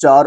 4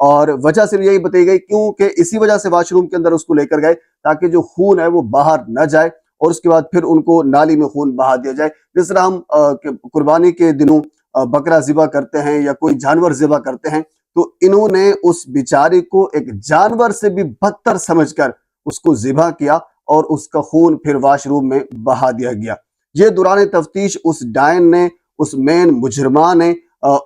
اور وجہ صرف یہی بتائی گئی کیونکہ اسی وجہ سے واش روم کے اندر اس کو لے کر گئے تاکہ جو خون ہے وہ باہر نہ جائے اور اس کے بعد پھر ان کو نالی میں خون بہا دیا جائے. جس طرح ہم قربانی کے دنوں بکرا ذبح کرتے ہیں یا کوئی جانور ذبح کرتے ہیں تو انہوں نے اس بیچاری کو ایک جانور سے بھی بدتر سمجھ کر اس کو ذبح کیا اور اس کا خون پھر واش روم میں بہا دیا گیا. یہ دوران تفتیش اس ڈائن نے، اس مین مجرمہ نے،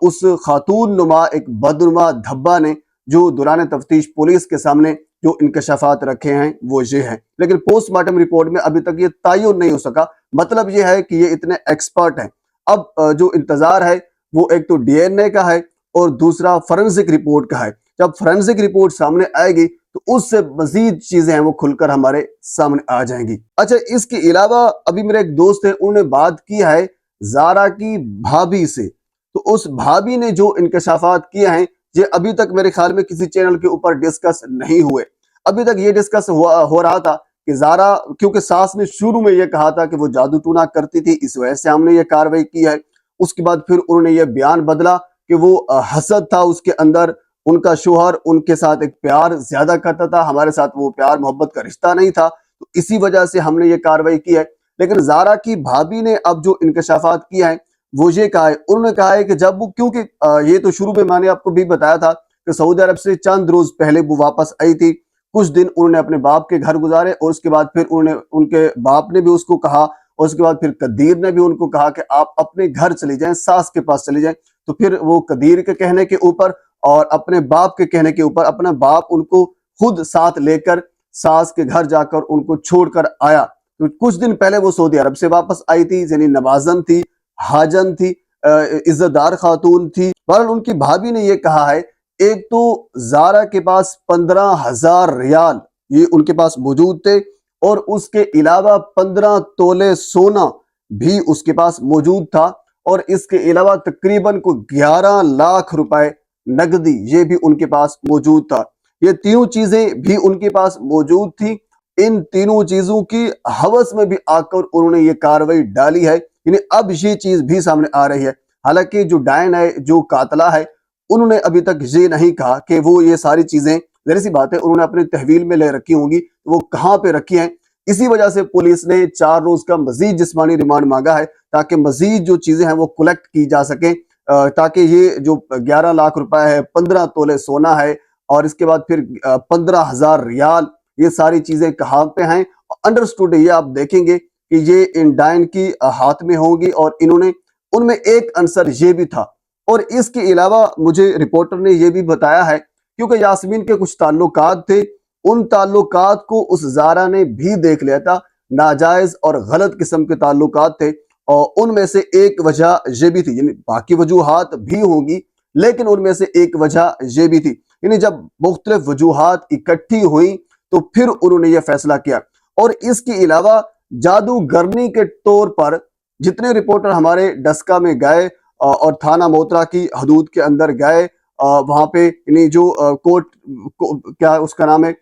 اس خاتون نما ایک بدنما دھبا نے جو دوران تفتیش پولیس کے سامنے جو انکشافات رکھے ہیں وہ یہ ہیں. لیکن پوسٹ مارٹم رپورٹ میں ابھی تک یہ تعین نہیں ہو سکا. مطلب یہ ہے کہ یہ اتنے ایکسپرٹ ہیں. اب جو انتظار ہے وہ ایک تو ڈی این اے کا ہے اور دوسرا فورینسک رپورٹ کا ہے. جب فورینسک رپورٹ سامنے آئے گی تو اس سے مزید چیزیں ہیں وہ کھل کر ہمارے سامنے آ جائیں گی. اچھا، اس کے علاوہ ابھی میرے ایک دوست ہیں، انہوں نے بات کی ہے زارا کی بھابھی سے. تو اس بھابھی نے جو انکشافات کیے ہیں یہ ابھی تک میرے خیال میں کسی چینل کے اوپر ڈسکس نہیں ہوئے. ابھی تک یہ ڈسکس ہو رہا تھا کہ زارا، کیونکہ ساس نے شروع میں یہ کہا تھا کہ وہ جادو ٹونا کرتی تھی، اس وجہ سے ہم نے یہ کاروائی کی ہے. اس کے بعد پھر انہوں نے یہ بیان بدلا کہ وہ حسد تھا اس کے اندر، ان کا شوہر ان کے ساتھ ایک پیار زیادہ کرتا تھا، ہمارے ساتھ وہ پیار محبت کا رشتہ نہیں تھا، تو اسی وجہ سے ہم نے یہ کاروائی کی ہے. لیکن زارا کی بھابھی نے اب جو انکشافات کیے ہیں وہ یہ کہا ہے، انہوں نے کہا ہے کہ جب وہ، کیونکہ یہ تو شروع میں نے آپ کو بھی بتایا تھا کہ سعودی عرب سے چند روز پہلے وہ واپس آئی تھی. کچھ دن انہوں نے اپنے باپ کے گھر گزارے اور اس کے بعد پھر ان کے باپ نے بھی اس کو کہا اور اس کے بعد پھر قدیر نے بھی ان کو کہا کہ آپ اپنے گھر چلی جائیں، ساس کے پاس چلی جائیں. تو پھر وہ قدیر کے کہنے کے اوپر اور اپنے باپ کے کہنے کے اوپر اپنا باپ ان کو خود ساتھ لے کر ساس کے گھر جا کر ان کو چھوڑ کر آیا. تو کچھ دن پہلے وہ سعودی عرب سے واپس آئی تھی، یعنی نوازن تھی، حاجن تھی، عزت دار خاتون تھی. بہرحال ان کی بھابھی نے یہ کہا ہے، ایک تو زارا کے پاس 15,000 ریال یہ ان کے پاس موجود تھے اور اس کے علاوہ 15 تولے سونا بھی اس کے پاس موجود تھا اور اس کے علاوہ تقریباً کو 11 لاکھ روپے نقدی یہ بھی ان کے پاس موجود تھا. یہ تینوں چیزیں بھی ان کے پاس موجود تھی. ان تینوں چیزوں کی ہوس میں بھی آ کر انہوں نے یہ کاروائی ڈالی ہے. یعنی اب یہ چیز بھی سامنے آ رہی ہے. حالانکہ جو ڈائن ہے، جو قاتلہ ہے، انہوں نے ابھی تک یہ نہیں کہا کہ وہ یہ ساری چیزیں، ظاہر سی بات ہے انہوں نے اپنے تحویل میں لے رکھی ہوں گی، وہ کہاں پہ رکھی ہیں. اسی وجہ سے پولیس نے 4 روز کا مزید جسمانی ریمانڈ مانگا ہے تاکہ مزید جو چیزیں ہیں وہ کلیکٹ کی جا سکیں، تاکہ یہ جو 11 لاکھ روپے ہے، 15 تولے سونا ہے اور اس کے بعد پھر 15,000 ریال، یہ ساری چیزیں کہاں پہ ہیں. انڈرسٹوڈ یہ آپ دیکھیں گے کہ یہ ان ڈائن کی ہاتھ میں ہوں گی اور انہوں نے، ان میں ایک عنصر یہ بھی تھا. اور اس کے علاوہ مجھے رپورٹر نے یہ بھی بتایا ہے، کیونکہ یاسمین کے کچھ تعلقات تھے، ان تعلقات کو اس زارا نے بھی دیکھ لیا تھا. ناجائز اور غلط قسم کے تعلقات تھے اور ان میں سے ایک وجہ یہ بھی تھی، یعنی باقی وجوہات بھی ہوں گی لیکن ان میں سے ایک وجہ یہ بھی تھی. یعنی جب مختلف وجوہات اکٹھی ہوئیں تو پھر انہوں نے یہ فیصلہ کیا. اور اس کے علاوہ جادوگرنی کے طور پر جتنے رپورٹر ہمارے ڈسکا میں گئے اور تھانہ موترا کی حدود کے اندر گئے، وہاں پہ یعنی جو کیا اس کا نام ہے،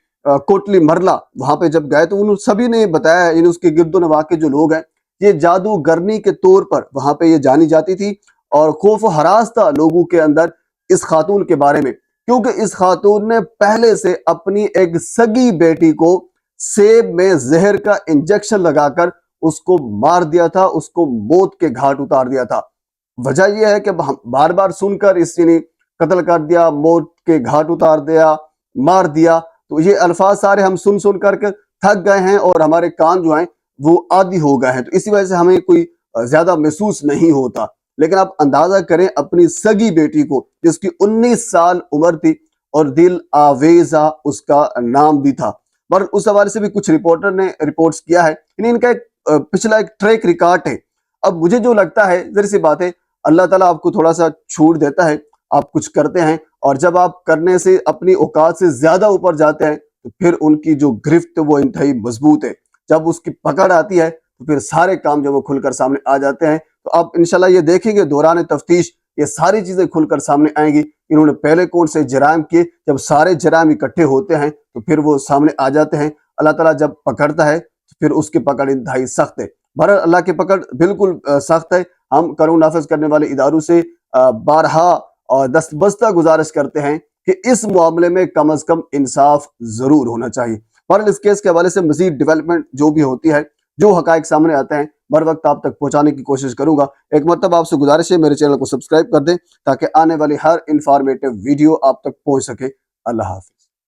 کوٹلی مرلا، وہاں پہ جب گئے تو انہوں سبھی نے بتایا، یعنی اس کے گرد و نواح کے جو لوگ ہیں، یہ جادوگرنی کے طور پر وہاں پہ یہ جانی جاتی تھی اور خوف و ہراس تھا لوگوں کے اندر اس خاتون کے بارے میں، کیونکہ اس خاتون نے پہلے سے اپنی ایک سگی بیٹی کو سیب میں زہر کا انجیکشن لگا کر اس کو مار دیا تھا، اس کو موت کے گھاٹ اتار دیا تھا. وجہ یہ ہے کہ بار بار سن کر اس نے قتل کر دیا، موت کے گھاٹ اتار دیا، مار دیا، تو یہ الفاظ سارے ہم سن کر کے تھک گئے ہیں اور ہمارے کان جو ہیں وہ عادی ہو گئے ہیں، تو اسی وجہ سے ہمیں کوئی زیادہ محسوس نہیں ہوتا. لیکن آپ اندازہ کریں اپنی سگی بیٹی کو جس کی 19 سال عمر تھی اور دل آویزہ اس کا نام بھی تھا. پر اس حوالے سے بھی کچھ رپورٹر نے رپورٹس کیا ہے، یعنی ان کا ایک پچھلا ایک ٹریک ریکارڈ ہے. اب مجھے جو لگتا ہے، ظاہر سی بات ہے اللہ تعالیٰ آپ کو تھوڑا سا چھوٹ دیتا ہے، آپ کچھ کرتے ہیں اور جب آپ کرنے سے اپنی اوقات سے زیادہ اوپر جاتے ہیں تو پھر ان کی جو گرفت وہ انتہائی مضبوط ہے. جب اس کی پکڑ آتی ہے تو پھر سارے کام جو وہ کھل کر سامنے آ جاتے ہیں. تو آپ انشاءاللہ یہ دیکھیں گے دوران تفتیش یہ ساری چیزیں کھل کر سامنے آئیں گی. انہوں نے پہلے کون سے جرائم کیے، جب سارے جرائم اکٹھے ہوتے ہیں تو پھر وہ سامنے آ جاتے ہیں. اللہ تعالیٰ جب پکڑتا ہے تو پھر اس کی پکڑ انتہائی سخت ہے. بہرحال اللہ کی پکڑ بالکل سخت ہے. ہم قانون نافذ کرنے والے اداروں سے بارہا اور دستبستہ گزارش کرتے ہیں کہ اس معاملے میں کم از کم انصاف ضرور ہونا چاہیے۔ بہرحال اس کیس کے حوالے سے مزید ڈیولپمنٹ جو بھی ہوتی ہے، جو حقائق سامنے آتے ہیں، بر وقت آپ تک پہنچانے کی کوشش کروں گا۔ ایک مرتبہ آپ سے گزارش ہے میرے چینل کو سبسکرائب کر دیں تاکہ آنے والی ہر انفارمیٹو ویڈیو آپ تک پہنچ سکے۔ اللہ حافظ۔